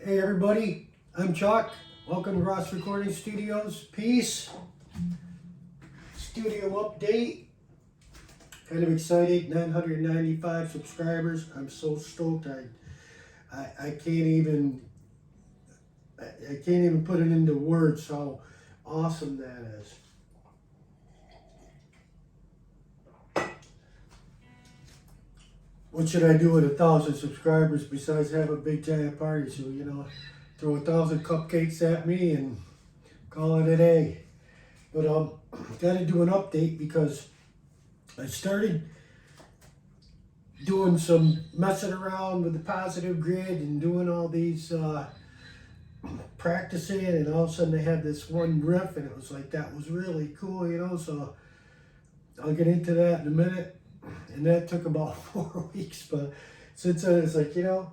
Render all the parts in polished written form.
Hey everybody, I'm Chuck. Welcome to Ross Recording Studios. Peace. Studio update. Kind of excited. 995 subscribers. I'm so stoked. I can't even put it into words how awesome that is. What should I do with 1,000 subscribers besides have a big giant party? So, throw 1,000 cupcakes at me and call it a day. But got to do an update because I started doing some messing around with the positive grid and doing all these practicing, and all of a sudden I had this one riff and it was like, that was really cool, so I'll get into that in a minute. And that took about 4 weeks, but since then it's like, I've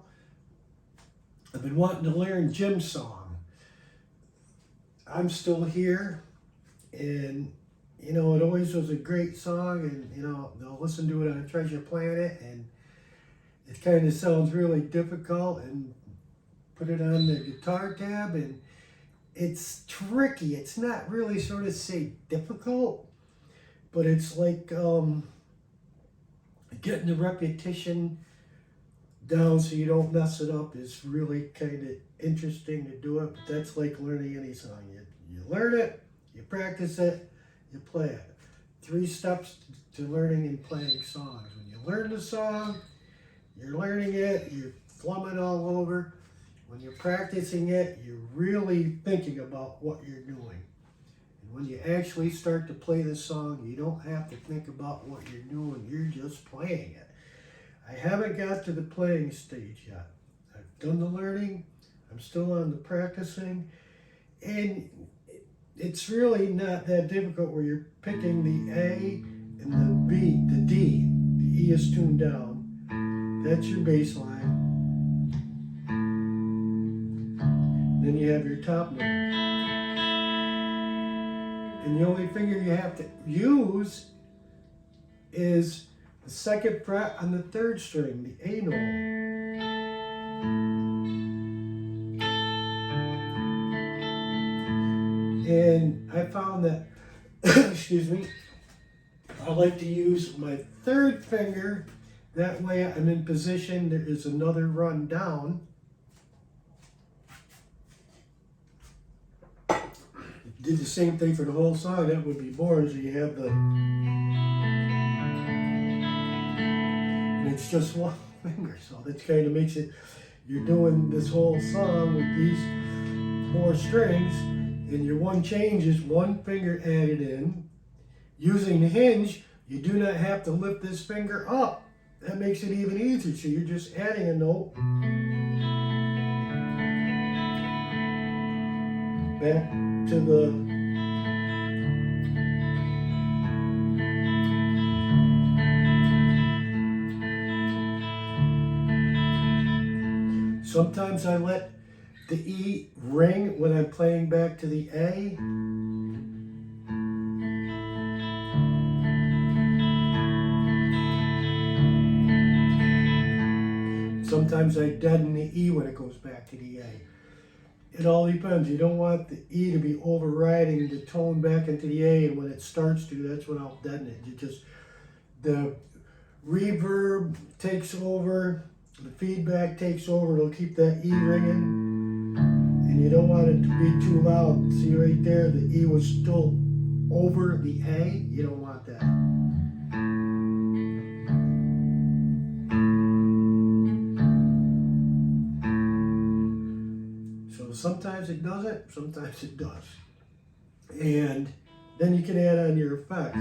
been wanting to learn Jim's song. I'm still here, and it always was a great song, and I'll listen to it on Treasure Planet, and it kind of sounds really difficult, and put it on the guitar tab, and it's tricky. It's not really sort of say difficult, but it's like getting the repetition down so you don't mess it up is really kind of interesting to do it. But that's like learning any song. You learn it, you practice it, you play it. 3 steps to learning and playing songs. When you learn the song, you're learning it, you're flumming all over. When you're practicing it, you're really thinking about what you're doing. When you actually start to play the song, you don't have to think about what you're doing, you're just playing it. I haven't got to the playing stage yet. I've done the learning, I'm still on the practicing, and it's really not that difficult where you're picking the A and the B, the D. The E is tuned down. That's your bass line. Then you have your top note. And the only finger you have to use is the 2nd fret on the 3rd string, the A note. And I found that, excuse me, I like to use my 3rd finger. That way I'm in position. There is another run down. Did the same thing for the whole song, that would be boring. So you have the, and it's just one finger, so that kind of makes it, you're doing this whole song with these 4 strings, and your one change is 1 finger added in. Using the hinge, you do not have to lift this finger up. That makes it even easier, so you're just adding a note. Back to the sometimes I let the E ring when I'm playing back to the A. Sometimes I deaden the E when it goes back to the A. It all depends. You don't want the E to be overriding the tone back into the A, and when it starts to, that's when I'll deaden it. The reverb takes over, the feedback takes over, it'll keep that E ringing, and you don't want it to be too loud. See right there, the E was still over the A, you don't want that. Sometimes it doesn't, sometimes it does. And then you can add on your effects.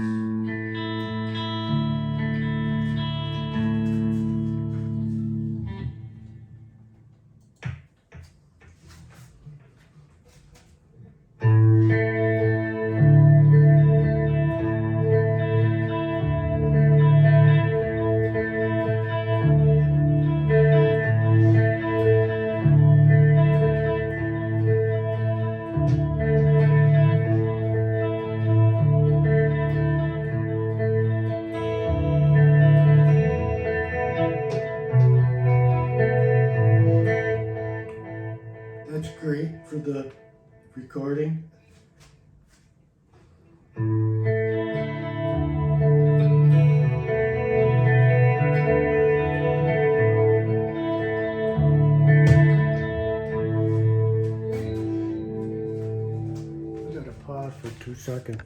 the recording. I gotta pause for 2 seconds.